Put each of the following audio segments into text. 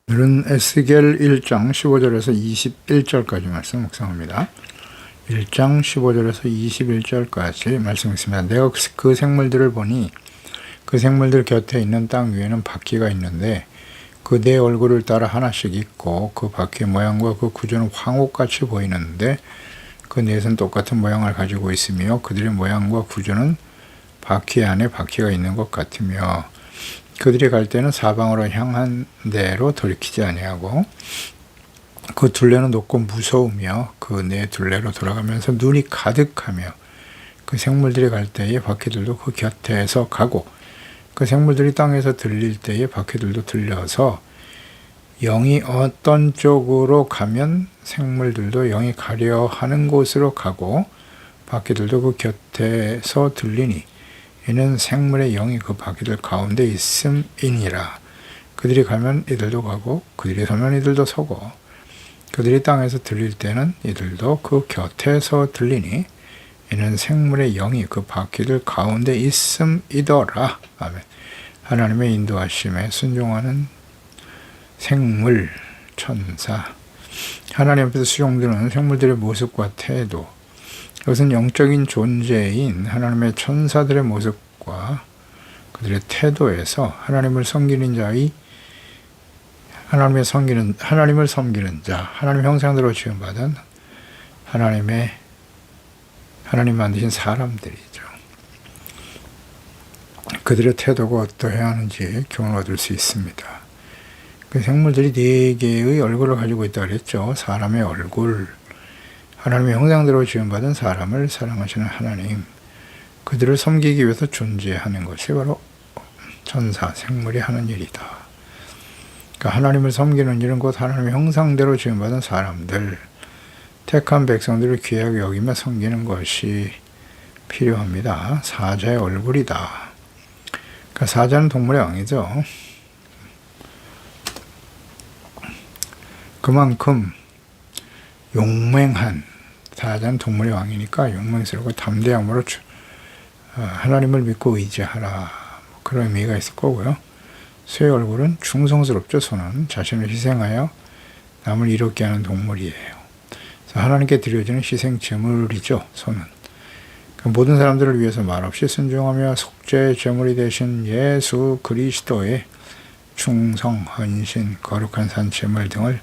오늘은 에스겔 1장 15절에서 21절까지 말씀 묵상합니다. 1장 15절에서 21절까지 말씀 있습니다. 내가 그 생물들을 보니 그 생물들 곁에 있는 땅 위에는 바퀴가 있는데 그 네 얼굴을 따라 하나씩 있고 그 바퀴의 모양과 그 구조는 황옥같이 보이는데 그 넷은 똑같은 모양을 가지고 있으며 그들의 모양과 구조는 바퀴 안에 바퀴가 있는 것 같으며 그들이 갈 때는 사방으로 향한 대로 돌이키지 아니하고 그 둘레는 높고 무서우며 그 네 둘레로 돌아가면서 눈이 가득하며 그 생물들이 갈 때에 바퀴들도 그 곁에서 가고 그 생물들이 땅에서 들릴 때에 바퀴들도 들려서 영이 어떤 쪽으로 가면 생물들도 영이 가려 하는 곳으로 가고 바퀴들도 그 곁에서 들리니 이는 생물의 영이 그 바퀴들 가운데 있음이니라. 그들이 가면 이들도 가고 그들이 서면 이들도 서고 그들이 땅에서 들릴 때는 이들도 그 곁에서 들리니 이는 생물의 영이 그 바퀴들 가운데 있음이더라. 아멘. 하나님의 인도하심에 순종하는 생물, 천사. 하나님 앞에서 수용되는 생물들의 모습과 태도, 이것은 영적인 존재인 하나님의 천사들의 모습과 그들의 태도에서 하나님을 섬기는 자의 하나님을 섬기는 자, 하나님 형상대로 지음받은 하나님 만드신 사람들이죠. 그들의 태도가 어떠해야 하는지 교훈을 얻을 수 있습니다. 그 생물들이 네 개의 얼굴을 가지고 있다고 그랬죠. 사람의 얼굴, 하나님의 형상대로 지음받은 사람을 사랑하시는 하나님, 그들을 섬기기 위해서 존재하는 것이 바로 천사, 생물이 하는 일이다. 그러니까 하나님을 섬기는 일은 곧 하나님의 형상대로 지음받은 사람들, 택한 백성들을 귀하게 여기며 섬기는 것이 필요합니다. 사자의 얼굴이다. 그러니까 사자는 동물의 왕이죠. 그만큼 용맹한, 사자는 동물의 왕이니까 용맹스럽고 담대함으로 하나님을 믿고 의지하라, 그런 의미가 있을 거고요. 쇠의 얼굴은 충성스럽죠. 소는 자신을 희생하여 남을 이롭게 하는 동물이에요. 하나님께 드려지는 희생 제물이죠. 소는 모든 사람들을 위해서 말없이 순종하며 속죄의 제물이 되신 예수 그리스도의 충성, 헌신, 거룩한 산 제물 등을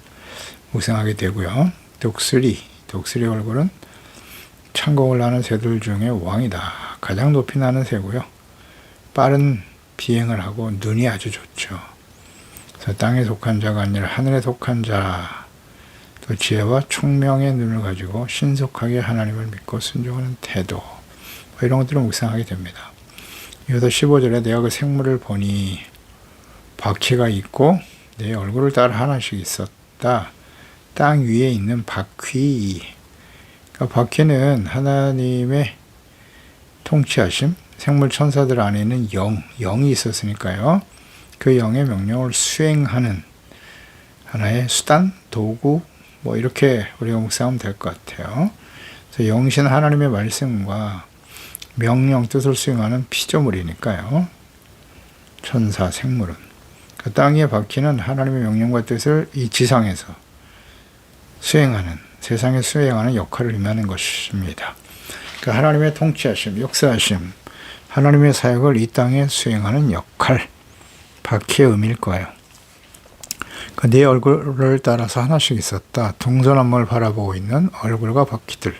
묵상하게 되고요. 독수리의 얼굴은 창공을 나는 새들 중에 왕이다. 가장 높이 나는 새고요. 빠른 비행을 하고 눈이 아주 좋죠. 그래서 땅에 속한 자가 아니라 하늘에 속한 자, 또 지혜와 총명의 눈을 가지고 신속하게 하나님을 믿고 순종하는 태도, 이런 것들을 묵상하게 됩니다. 여기서 15절에 내가 그 생물을 보니 바퀴가 있고 내 얼굴을 따라 하나씩 있었다. 땅 위에 있는 바퀴. 그러니까 바퀴는 하나님의 통치하심, 생물 천사들 안에는 영이 있었으니까요. 그 영의 명령을 수행하는 하나의 수단, 도구, 이렇게 우리가 묵상하면 될 것 같아요. 그래서 영신 하나님의 말씀과 명령, 뜻을 수행하는 피조물이니까요. 천사, 생물은. 그 땅 위의 바퀴는 하나님의 명령과 뜻을 이 지상에서 세상에 수행하는 역할을 임하는 것입니다. 그러니까 하나님의 통치하심, 역사하심, 하나님의 사역을 이 땅에 수행하는 역할, 바퀴의 의미일 거예요. 네 얼굴을 따라서 하나씩 있었다. 동서남북을 바라보고 있는 얼굴과 바퀴들.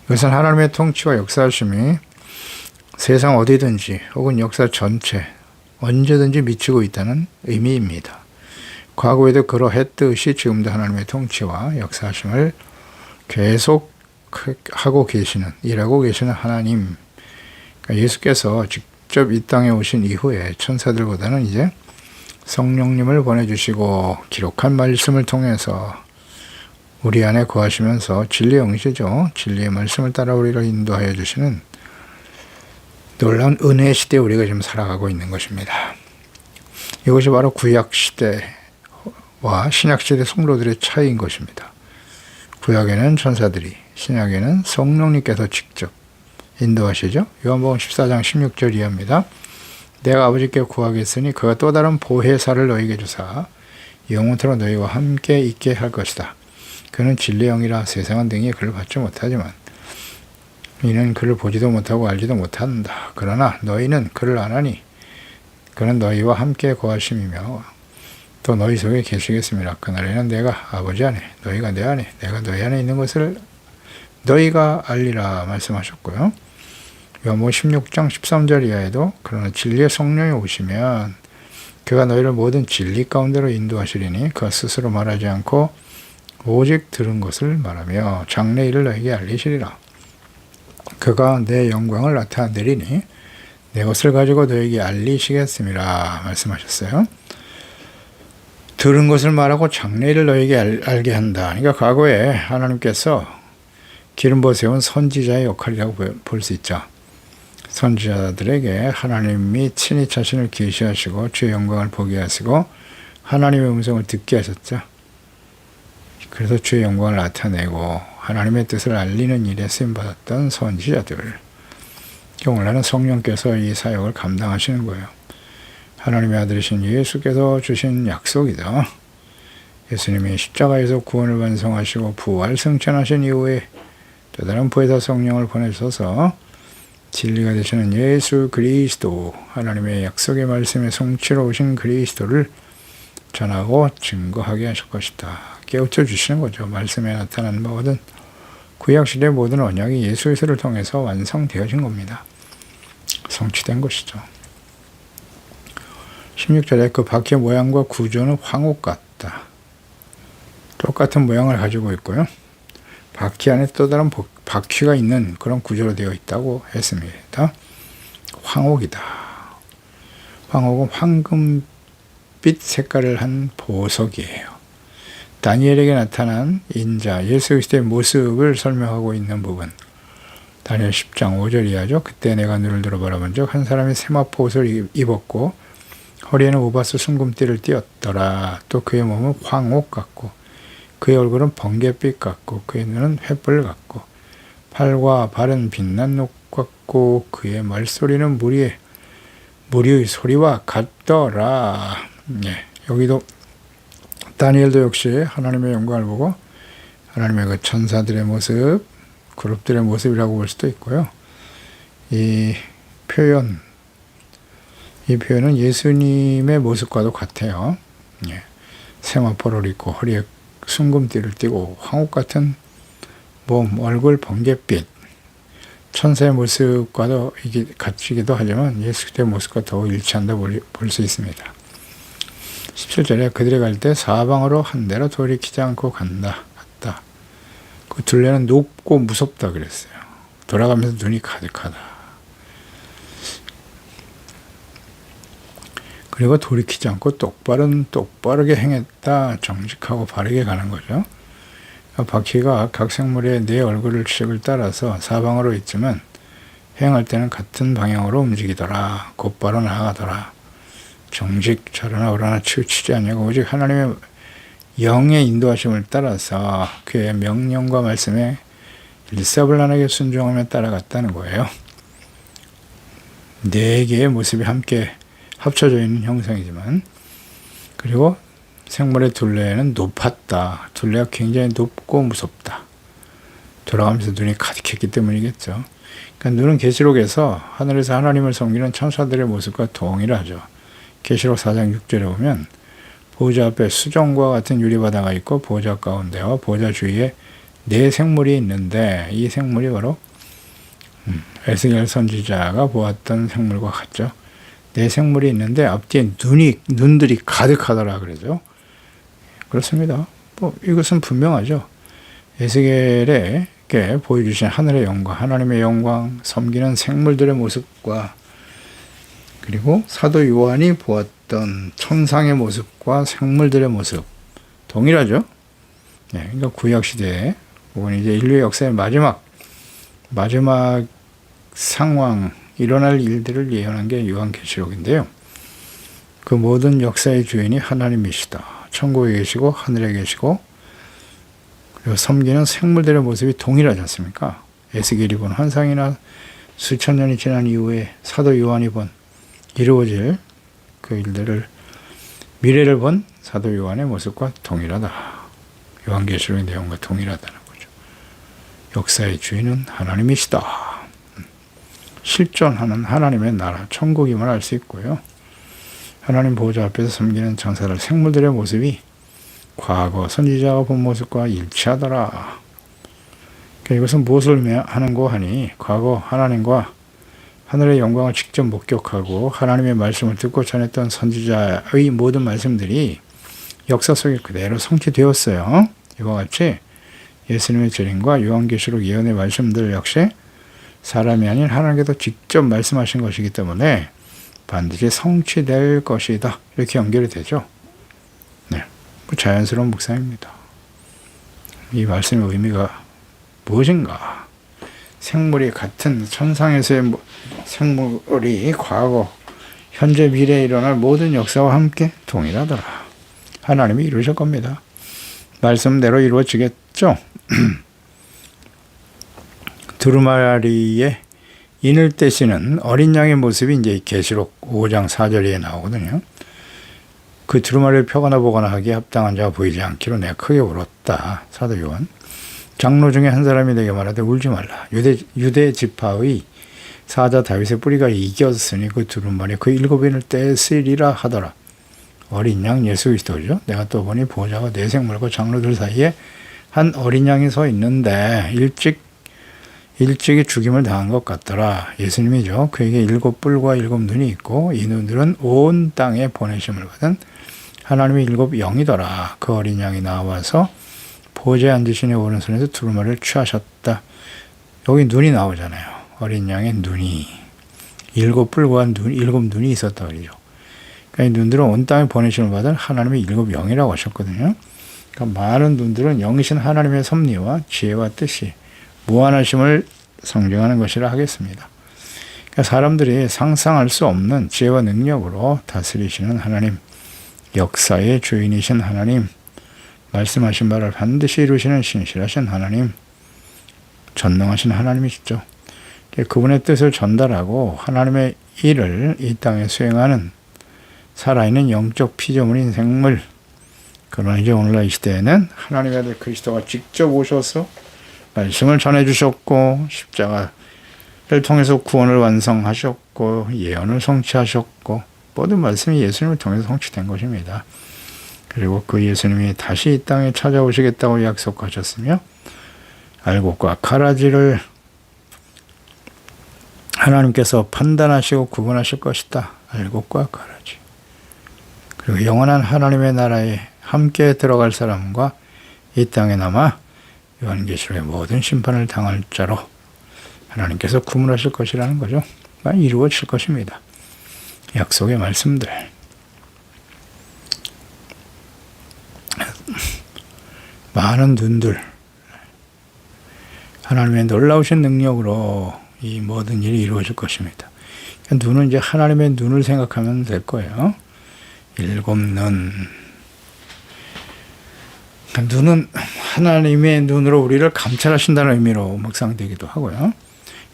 이것은 하나님의 통치와 역사하심이 세상 어디든지 혹은 역사 전체 언제든지 미치고 있다는 의미입니다. 과거에도 그러했듯이 지금도 하나님의 통치와 역사하심을 계속 하고 계시는, 일하고 계시는 하나님. 그러니까 예수께서 직접 이 땅에 오신 이후에 천사들보다는 이제 성령님을 보내주시고 기록한 말씀을 통해서 우리 안에 거하시면서 진리의 영이시죠. 진리의 말씀을 따라 우리를 인도하여 주시는 놀라운 은혜의 시대에 우리가 지금 살아가고 있는 것입니다. 이것이 바로 구약시대와 신약시대 성도들의 차이인 것입니다. 구약에는 천사들이, 신약에는 성령님께서 직접 인도하시죠. 요한복음 14장 16절 이하입니다. 내가 아버지께 구하겠으니 그가 또 다른 보혜사를 너희에게 주사 영원토록 너희와 함께 있게 할 것이다. 그는 진리의 영이라 세상은 등에 그를 받지 못하지만 이는 그를 보지도 못하고 알지도 못한다. 그러나 너희는 그를 아나니 그는 너희와 함께 거하심이며 또 너희 속에 계시겠습니다. 그날에는 내가 아버지 안에 너희가 내 안에 내가 너희 안에 있는 것을 너희가 알리라 말씀하셨고요. 요한복음 16장 13절 이하에도 그러나 진리의 성령이 오시면 그가 너희를 모든 진리 가운데로 인도하시리니 그가 스스로 말하지 않고 오직 들은 것을 말하며 장래 일을 너희에게 알리시리라. 그가 내 영광을 나타내리니 내 것을 가지고 너희에게 알리시겠습니다 말씀하셨어요. 들은 것을 말하고 장래 일을 너희에게 알게 한다. 그러니까 과거에 하나님께서 기름 부어 세운 선지자의 역할이라고 볼 수 있죠. 선지자들에게 하나님이 친히 자신을 계시하시고 주의 영광을 보게 하시고 하나님의 음성을 듣게 하셨죠. 그래서 주의 영광을 나타내고 하나님의 뜻을 알리는 일에 쓰임받았던 선지자들. 오늘날은 성령께서 이 사역을 감당하시는 거예요. 하나님의 아들이신 예수께서 주신 약속이죠. 예수님이 십자가에서 구원을 완성하시고 부활 승천하신 이후에 또 다른 보혜사 성령을 보내셔서 진리가 되시는 예수 그리스도, 하나님의 약속의 말씀의 성취로 오신 그리스도를 전하고 증거하게 하실 것이다. 깨우쳐 주시는 거죠. 말씀에 나타난 모든 구약시대의 모든 언약이 예수 그리스도를 통해서 완성되어진 겁니다. 성취된 것이죠. 16절에 그 바퀴의 모양과 구조는 황옥 같다. 똑같은 모양을 가지고 있고요. 바퀴 안에 또 다른 바퀴가 있는 그런 구조로 되어 있다고 했습니다. 황옥이다. 황옥은 황금빛 색깔을 한 보석이에요. 다니엘에게 나타난 인자 예수 그리스도의 모습을 설명하고 있는 부분. 다니엘 10장 5절 이하죠. 그때 내가 눈을 들어 바라본 적 한 사람이 세마포 옷을 입었고 허리에는 우바스 순금띠를 띠었더라. 또 그의 몸은 황옥 같고 그의 얼굴은 번갯빛 같고 그의 눈은 횃불 같고 팔과 발은 빛난 녹 같고 그의 말소리는 무리의 소리와 같더라. 여기도 다니엘도 역시 하나님의 영광을 보고 하나님의 그 천사들의 모습, 그룹들의 모습이라고 볼 수도 있고요. 이 표현은 예수님의 모습과도 같아요. 세마포를 입고 허리에 순금띠를 띠고 황옥 같은 몸, 얼굴 번갯빛, 천사의 모습과도 이게 같이기도 하지만 예수 그리스도의 모습과 더 일치한다 볼 수 있습니다. 17절에 그들이 갈 때 사방으로 한 대로 돌이키지 않고 갔다. 그 둘레는 높고 무섭다 그랬어요. 돌아가면서 눈이 가득하다. 그리고 돌이키지 않고 똑바르게 행했다. 정직하고 바르게 가는 거죠. 바퀴가 각 생물의 네 얼굴을 식을 따라서 사방으로 있지만 행할 때는 같은 방향으로 움직이더라. 곧바로 나아가더라. 정직, 잘하나 오라나 치우치지 않냐고 오직 하나님의 영의 인도하심을 따라서 그의 명령과 말씀에 일사불란하게 순종하며 따라갔다는 거예요. 네 개의 모습이 함께 합쳐져 있는 형상이지만 그리고 생물의 둘레는 높았다. 둘레가 굉장히 높고 무섭다. 돌아가면서 눈이 가득했기 때문이겠죠. 그러니까 눈은 계시록에서 하늘에서 하나님을 섬기는 천사들의 모습과 동일하죠. 계시록 4장 6절에 보면 보호자 앞에 수정과 같은 유리바다가 있고 보호자 가운데와 보호자 주위에 네 생물이 있는데 이 생물이 바로 에스겔 선지자가 보았던 생물과 같죠. 네 생물이 있는데 앞뒤에 눈들이 가득하더라 그러죠. 그렇습니다. 이것은 분명하죠. 에스겔에게 보여주신 하늘의 영광, 하나님의 영광, 섬기는 생물들의 모습과 그리고 사도 요한이 보았던 천상의 모습과 생물들의 모습 동일하죠. 그러니까 구약 시대에 혹은 이제 인류의 역사의 마지막 상황 일어날 일들을 예언한 게 요한계시록인데요. 그 모든 역사의 주인이 하나님이시다. 천국에 계시고 하늘에 계시고 그리고 섬기는 생물들의 모습이 동일하지 않습니까? 에스겔이 본 환상이나 수천 년이 지난 이후에 사도 요한이 본 이루어질 그 일들을 미래를 본 사도 요한의 모습과 동일하다. 요한계시록의 내용과 동일하다는 거죠. 역사의 주인은 하나님이시다. 실존하는 하나님의 나라, 천국임을 알 수 있고요. 하나님 보호자 앞에서 섬기는 전사들, 생물들의 모습이 과거 선지자가 본 모습과 일치하더라. 그러니까 이것은 무엇을 하는고 하니 과거 하나님과 하늘의 영광을 직접 목격하고 하나님의 말씀을 듣고 전했던 선지자의 모든 말씀들이 역사 속에 그대로 성취되었어요. 이와 같이 예수님의 재림과 요한계시록 예언의 말씀들 역시 사람이 아닌 하나님께서 직접 말씀하신 것이기 때문에 반드시 성취될 것이다. 이렇게 연결이 되죠. 네, 자연스러운 묵상입니다. 이 말씀의 의미가 무엇인가? 생물이 같은 천상에서의 생물이 과거, 현재, 미래에 일어날 모든 역사와 함께 동일하더라. 하나님이 이루실 겁니다. 말씀대로 이루어지겠죠? 두루마리의 인을 떼시는 어린 양의 모습이 이제 계시록 5장 4절에 나오거든요. 그 두루마리를 펴거나 보거나 하기에 합당한 자가 보이지 않기로 내가 크게 울었다. 사도 요한. 장로 중에 한 사람이 내게 말하되 울지 말라. 유대 지파의 사자 다윗의 뿌리가 이겼으니 그 두루마리 그 7인을 떼으리라 하더라. 어린 양 예수 그리스도죠. 내가 또 보니 보호자가 네 생물과 장로들 사이에 한 어린 양이 서 있는데 일찍이 죽임을 당한 것 같더라. 예수님이죠. 그에게 7뿔과 7눈이 있고 이 눈들은 온 땅에 보내심을 받은 하나님의 7영이더라. 그 어린 양이 나와서 보호자에 앉으신 이의 오른손에서 두루마리를 취하셨다. 여기 눈이 나오잖아요. 어린 양의 눈이 7뿔과 7눈이 있었다 그러죠. 그러니까 이 눈들은 온 땅에 보내심을 받은 하나님의 7영이라고 하셨거든요. 그러니까 많은 눈들은 영이신 하나님의 섭리와 지혜와 뜻이 무한하심을 상징하는 것이라 하겠습니다. 그러니까 사람들이 상상할 수 없는 지혜와 능력으로 다스리시는 하나님, 역사의 주인이신 하나님, 말씀하신 바를 반드시 이루시는 신실하신 하나님, 전능하신 하나님이시죠. 그분의 뜻을 전달하고 하나님의 일을 이 땅에 수행하는 살아있는 영적 피조물인 생물. 그러나 이제 오늘날 이 시대에는 하나님의 아들 그리스도가 직접 오셔서 말씀을 전해주셨고 십자가를 통해서 구원을 완성하셨고 예언을 성취하셨고 모든 말씀이 예수님을 통해서 성취된 것입니다. 그리고 그 예수님이 다시 이 땅에 찾아오시겠다고 약속하셨으며 알곡과 가라지를 하나님께서 판단하시고 구분하실 것이다. 알곡과 가라지. 그리고 영원한 하나님의 나라에 함께 들어갈 사람과 이 땅에 남아 요한계시록의 모든 심판을 당할 자로 하나님께서 구분하실 것이라는 거죠. 이루어질 것입니다. 약속의 말씀들. 많은 눈들. 하나님의 놀라우신 능력으로 이 모든 일이 이루어질 것입니다. 눈은 이제 하나님의 눈을 생각하면 될 거예요. 7눈. 눈은 하나님의 눈으로 우리를 감찰하신다는 의미로 묵상되기도 하고요.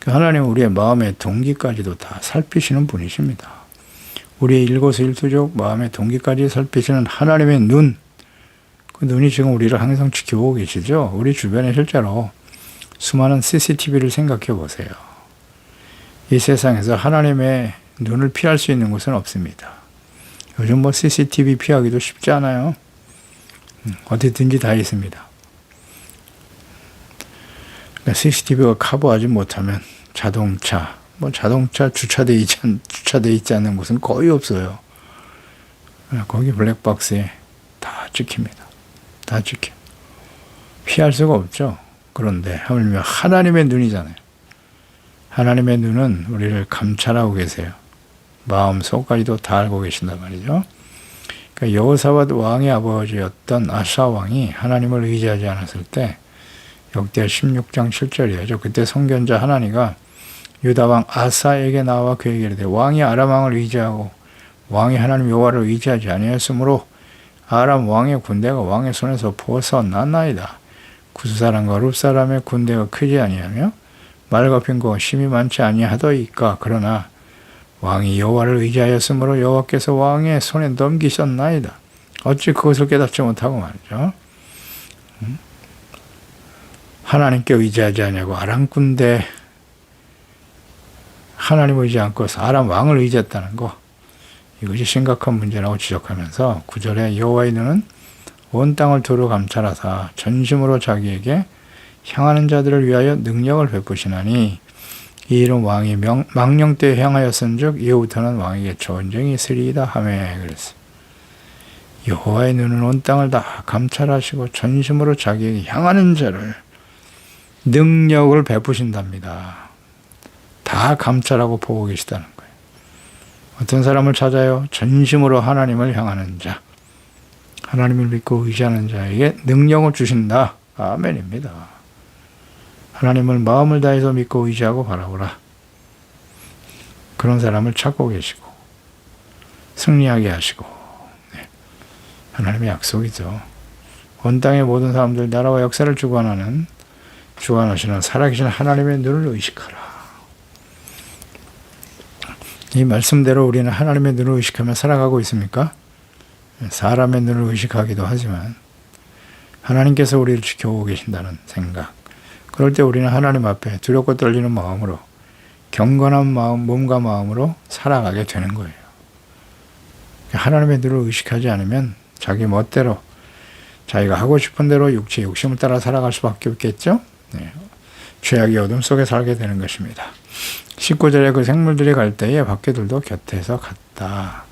하나님은 우리의 마음의 동기까지도 다 살피시는 분이십니다. 우리의 일거수일투족 마음의 동기까지 살피시는 하나님의 눈. 그 눈이 지금 우리를 항상 지켜보고 계시죠. 우리 주변에 실제로 수많은 CCTV를 생각해 보세요. 이 세상에서 하나님의 눈을 피할 수 있는 곳은 없습니다. 요즘 CCTV 피하기도 쉽지 않아요. 어디든지 다 있습니다. CCTV가 커버하지 못하면 자동차 주차되어 있지 않는 곳은 거의 없어요. 거기 블랙박스에 다 찍힙니다. 다 찍혀. 피할 수가 없죠. 그런데 하물며 하나님의 눈이잖아요. 하나님의 눈은 우리를 감찰하고 계세요. 마음속까지도 다 알고 계신단 말이죠. 그러니까 여호사밧 왕의 아버지였던 아사 왕이 하나님을 의지하지 않았을 때 역대 16장 7절이죠. 그때 선견자 하나니가 유다 왕 아사에게 나와 그에게 이르되 왕이 아람 왕을 의지하고 왕이 하나님 여호와를 의지하지 아니하였으므로 아람 왕의 군대가 왕의 손에서 벗어났나이다. 구스사람과 룹사람의 군대가 크지 아니하며 말과 빈고가 심히 많지 아니하더이까. 그러나 왕이 여호와를 의지하였으므로 여호와께서 왕의 손에 넘기셨나이다. 어찌 그것을 깨닫지 못하고 말이죠. 하나님께 의지하지 않냐고 아람 군대 하나님을 의지 않고 아람 왕을 의지했다는 거, 이것이 심각한 문제라고 지적하면서 9절에 여호와의 눈은 온 땅을 두루 감찰하사 전심으로 자기에게 향하는 자들을 위하여 능력을 베푸시나니 이 일은 왕이 망령 때 행하였은즉 이후부터는 왕에게 전쟁이 있으리이다 하매 그랬어요. 여호와의 눈은 온 땅을 다 감찰하시고 전심으로 자기에게 향하는 자를 능력을 베푸신답니다. 다 감찰하고 보고 계시다는 거예요. 어떤 사람을 찾아요? 전심으로 하나님을 향하는 자, 하나님을 믿고 의지하는 자에게 능력을 주신다. 아멘입니다. 하나님을 마음을 다해서 믿고 의지하고 바라보라. 그런 사람을 찾고 계시고 승리하게 하시고, 네. 하나님의 약속이죠. 온 땅의 모든 사람들 나라와 역사를 주관하시는 살아계신 하나님의 눈을 의식하라. 이 말씀대로 우리는 하나님의 눈을 의식하며 살아가고 있습니까? 사람의 눈을 의식하기도 하지만 하나님께서 우리를 지켜보고 계신다는 생각, 그럴 때 우리는 하나님 앞에 두렵고 떨리는 마음으로, 경건한 마음, 몸과 마음으로 살아가게 되는 거예요. 하나님의 눈을 의식하지 않으면 자기 멋대로 자기가 하고 싶은 대로 육체의 욕심을 따라 살아갈 수밖에 없겠죠. 네. 죄악의 어둠 속에 살게 되는 것입니다. 19절에 그 생물들이 갈 때에 바퀴들도 곁에서 갔다.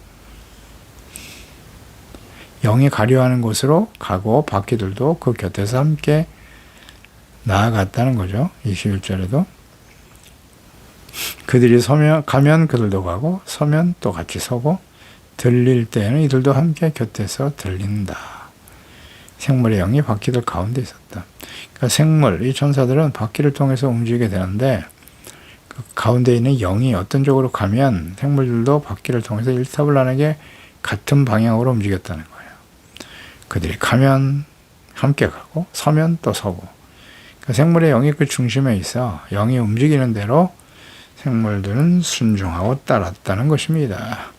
영이 가려하는 곳으로 가고 바퀴들도 그 곁에서 함께 나아갔다는 거죠. 21절에도 그들이 가면 그들도 가고 서면 또 같이 서고 들릴 때에는 이들도 함께 곁에서 들린다. 생물의 영이 바퀴들 가운데 있었다. 그러니까 생물, 이 천사들은 바퀴를 통해서 움직이게 되는데 그 가운데 있는 영이 어떤 쪽으로 가면 생물들도 바퀴를 통해서 일사불란하게 같은 방향으로 움직였다는 거예요. 그들이 가면 함께 가고 서면 또 서고, 그러니까 생물의 영이 그 중심에 있어 영이 움직이는 대로 생물들은 순종하고 따랐다는 것입니다.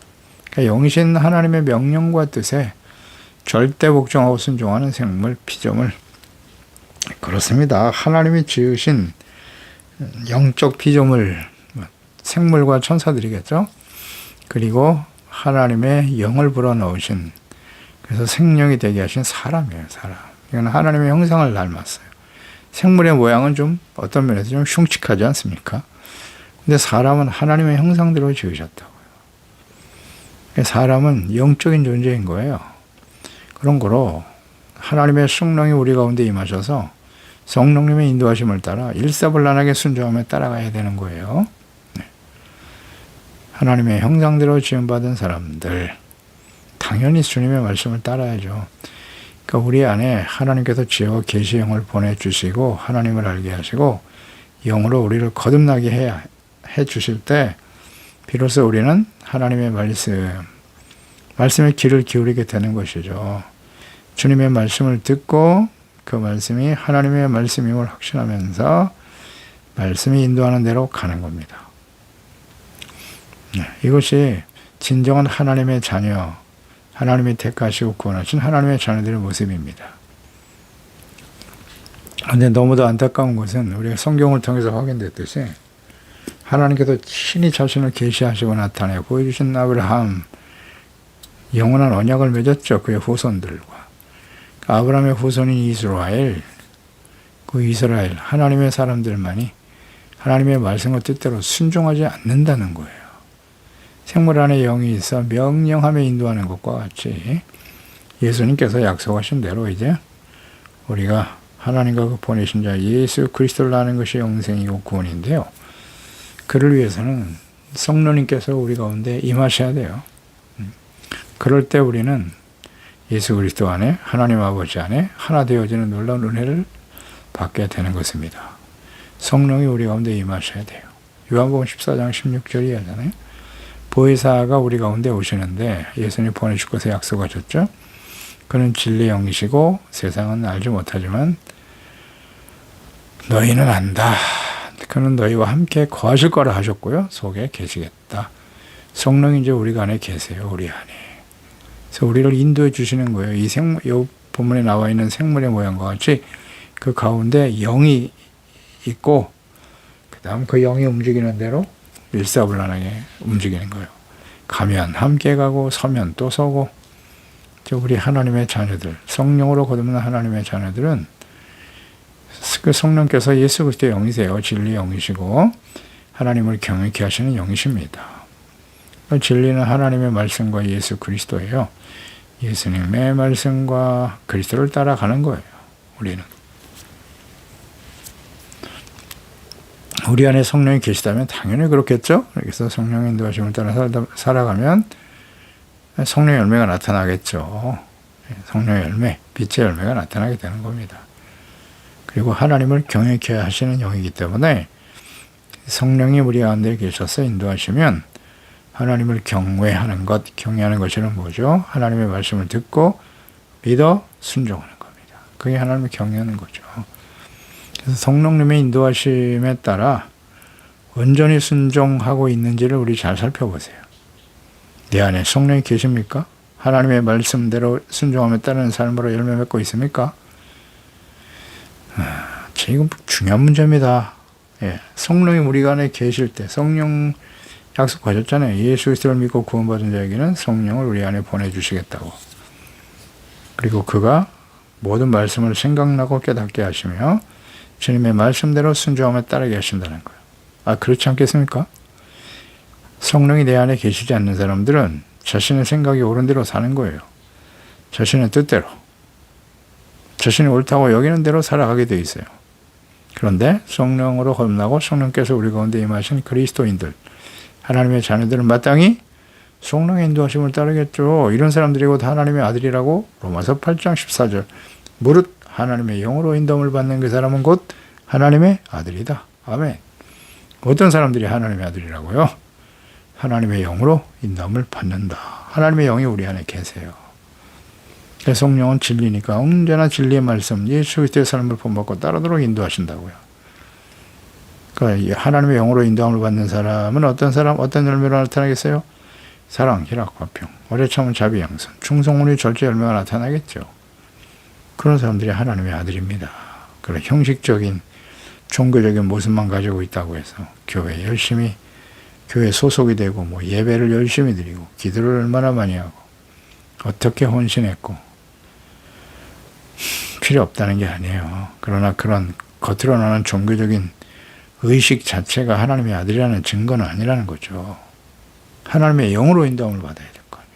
그러니까 영이신 하나님의 명령과 뜻에 절대 복종하고 순종하는 생물, 피조물, 그렇습니다. 하나님이 지으신 영적 피조물, 생물과 천사들이겠죠. 그리고 하나님의 영을 불어넣으신, 그래서 생명이 되게 하신 사람이에요. 사람. 이건 하나님의 형상을 닮았어요. 생물의 모양은 좀 어떤 면에서 좀 흉측하지 않습니까? 근데 사람은 하나님의 형상대로 지으셨다고요. 사람은 영적인 존재인 거예요. 그런 거로 하나님의 성령이 우리 가운데 임하셔서 성령님의 인도하심을 따라 일사불란하게 순종하며 따라가야 되는 거예요. 네. 하나님의 형상대로 지음받은 사람들, 당연히 주님의 말씀을 따라야죠. 그러니까 우리 안에 하나님께서 지혜와 계시의 영을 보내주시고 하나님을 알게 하시고 영으로 우리를 거듭나게 해 주실 때 비로소 우리는 하나님의 말씀에 귀를 기울이게 되는 것이죠. 주님의 말씀을 듣고 그 말씀이 하나님의 말씀임을 확신하면서 말씀이 인도하는 대로 가는 겁니다. 이것이 진정한 하나님의 자녀, 하나님이 택하시고 구원하신 하나님의 자녀들의 모습입니다. 그런데 너무도 안타까운 것은 우리가 성경을 통해서 확인됐듯이 하나님께서 친히 자신을 계시하시고 나타내 보여주신 아브라함, 영원한 언약을 맺었죠. 그의 후손들과. 아브라함의 후손인 이스라엘, 그 이스라엘, 하나님의 사람들만이 하나님의 말씀과 뜻대로 순종하지 않는다는 거예요. 생물 안에 영이 있어 명령하며 인도하는 것과 같이 예수님께서 약속하신 대로 이제 우리가 하나님과 그 보내신 자 예수 그리스도를 아는 것이 영생이고 구원인데요. 그를 위해서는 성령님께서 우리 가운데 임하셔야 돼요. 그럴 때 우리는 예수 그리스도 안에 하나님 아버지 안에 하나 되어지는 놀라운 은혜를 받게 되는 것입니다. 성령이 우리 가운데 임하셔야 돼요. 요한복음 14장 16절이 하잖아요. 보혜사가 우리 가운데 오시는데 예수님 보내실 것을 약속하셨죠. 그는 진리의 영이시고 세상은 알지 못하지만 너희는 안다. 그는 너희와 함께 거하실 거라 하셨고요. 속에 계시겠다. 성령이 이제 우리가 안에 계세요. 우리 안에. 그래서 우리를 인도해 주시는 거예요. 이 본문에 나와 있는 생물의 모양과 같이 그 가운데 영이 있고 그 다음 그 영이 움직이는 대로 일사불란하게 움직이는 거예요. 가면 함께 가고 서면 또 서고. 우리 하나님의 자녀들, 성령으로 거듭난 하나님의 자녀들은 그 성령께서 예수 그리스도의 영이세요. 진리의 영이시고 하나님을 경외케 하시는 영이십니다. 진리는 하나님의 말씀과 예수 그리스도예요. 예수님의 말씀과 그리스도를 따라가는 거예요. 우리는. 우리 안에 성령이 계시다면 당연히 그렇겠죠. 그래서 성령의 인도하심을 따라 살아가면 성령의 열매가 나타나겠죠. 성령의 열매, 빛의 열매가 나타나게 되는 겁니다. 그리고 하나님을 경외케 하시는 영이기 때문에 성령이 우리 가운데 계셔서 인도하시면 하나님을 경외하는 것, 경외하는 것이란 뭐죠? 하나님의 말씀을 듣고 믿어 순종하는 겁니다. 그게 하나님을 경외하는 거죠. 그래서 성령님의 인도하심에 따라 온전히 순종하고 있는지를 우리 잘 살펴보세요. 내 안에 성령이 계십니까? 하나님의 말씀대로 순종하며 따르는 삶으로 열매 맺고 있습니까? 이건 중요한 문제입니다. 예, 성령이 우리 안에 계실 때 성령 약속하셨잖아요. 예수 그리스도를 믿고 구원받은 자에게는 성령을 우리 안에 보내주시겠다고. 그리고 그가 모든 말씀을 생각나고 깨닫게 하시며 주님의 말씀대로 순종하며 따르게 하신다는 거예요. 그렇지 않겠습니까? 성령이 내 안에 계시지 않는 사람들은 자신의 생각이 옳은 대로 사는 거예요. 자신의 뜻대로. 자신이 옳다고 여기는 대로 살아가게 돼 있어요. 그런데 성령으로 거듭나고 성령께서 우리 가운데 임하신 그리스도인들, 하나님의 자녀들은 마땅히 성령의 인도하심을 따르겠죠. 이런 사람들이 곧 하나님의 아들이라고 로마서 8장 14절. 무릇 하나님의 영으로 인도함을 받는 그 사람은 곧 하나님의 아들이다. 아멘. 어떤 사람들이 하나님의 아들이라고요? 하나님의 영으로 인도함을 받는다. 하나님의 영이 우리 안에 계세요. 성령은 진리니까 언제나 진리의 말씀, 예수 그리스도의 삶을 본받고 따르도록 인도하신다고요. 그러니까 하나님의 영으로 인도함을 받는 사람은 어떤 사람, 어떤 열매로 나타나겠어요? 사랑, 희락, 화평, 오래 참은 자비, 양선, 충성운의 절제 열매가 나타나겠죠. 그런 사람들이 하나님의 아들입니다. 그런 형식적인 종교적인 모습만 가지고 있다고 해서 교회 열심히 교회 소속이 되고 예배를 열심히 드리고 기도를 얼마나 많이 하고 어떻게 헌신했고 필요 없다는 게 아니에요. 그러나 그런 겉으로 나는 종교적인 의식 자체가 하나님의 아들이라는 증거는 아니라는 거죠. 하나님의 영으로 인도함을 받아야 될 거 아니에요.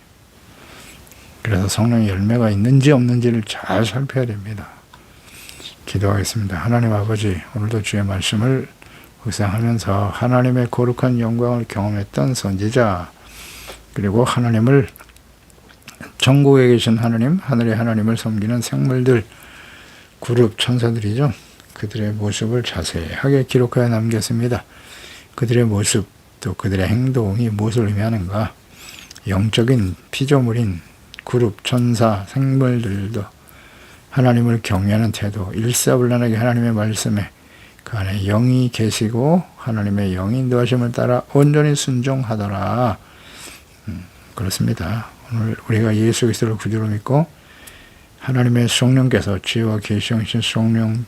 그래서 성령의 열매가 있는지 없는지를 잘 살펴야 됩니다. 기도하겠습니다. 하나님 아버지, 오늘도 주의 말씀을 묵상하면서 하나님의 거룩한 영광을 경험했던 선지자, 그리고 하나님을 전국에 계신 하나님, 하늘의 하나님을 섬기는 생물들, 그룹 천사들이죠. 그들의 모습을 자세하게 기록하여 남겼습니다. 그들의 모습, 또 그들의 행동이 무엇을 의미하는가? 영적인 피조물인 그룹 천사, 생물들도 하나님을 경외하는 태도, 일사불란하게 하나님의 말씀에 그 안에 영이 계시고 하나님의 영이 인도하심을 따라 온전히 순종하더라. 그렇습니다. 오늘 우리가 예수 그리스도를 구주로 믿고 하나님의 성령께서 지혜와 계시 영신 성령,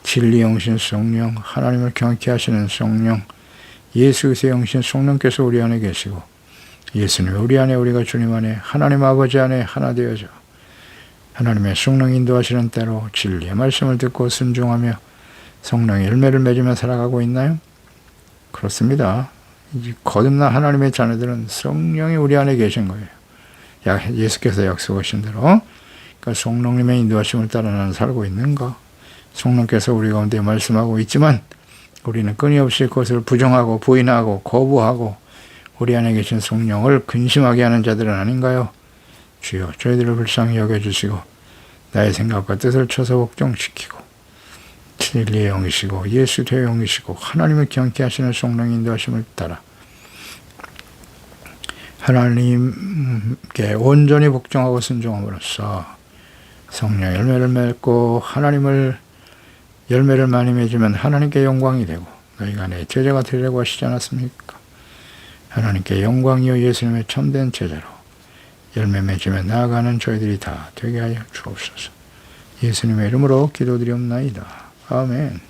진리 영신 성령, 하나님을 경외케 하시는 성령, 예수 그리스도의 영신 성령께서 우리 안에 계시고 예수님 우리 안에, 우리가 주님 안에, 하나님 아버지 안에 하나 되어져 하나님의 성령 인도하시는 대로 진리의 말씀을 듣고 순종하며 성령의 열매를 맺으며 살아가고 있나요? 그렇습니다. 거듭난 하나님의 자녀들은 성령이 우리 안에 계신 거예요. 예수께서 약속하신 대로. 그러니까 성령님의 인도하심을 따라 나는 살고 있는가? 성령께서 우리 가운데 말씀하고 있지만 우리는 끊임없이 그것을 부정하고 부인하고 거부하고 우리 안에 계신 성령을 근심하게 하는 자들은 아닌가요? 주여, 저희들을 불쌍히 여겨주시고 나의 생각과 뜻을 쳐서 복종시키고 진리의 영이시고 예수의 영이시고 하나님을 경외케 하시는 성령 인도하심을 따라 하나님께 온전히 복종하고 순종함으로써 성령 열매를 맺고 하나님을 열매를 많이 맺으면 하나님께 영광이 되고 너희가 내 제자가 되려고 하시지 않았습니까? 하나님께 영광이요 예수님의 참된 제자로 열매 맺으며 나아가는 저희들이 다 되게 하여 주옵소서. 예수님의 이름으로 기도드리옵나이다. 아멘.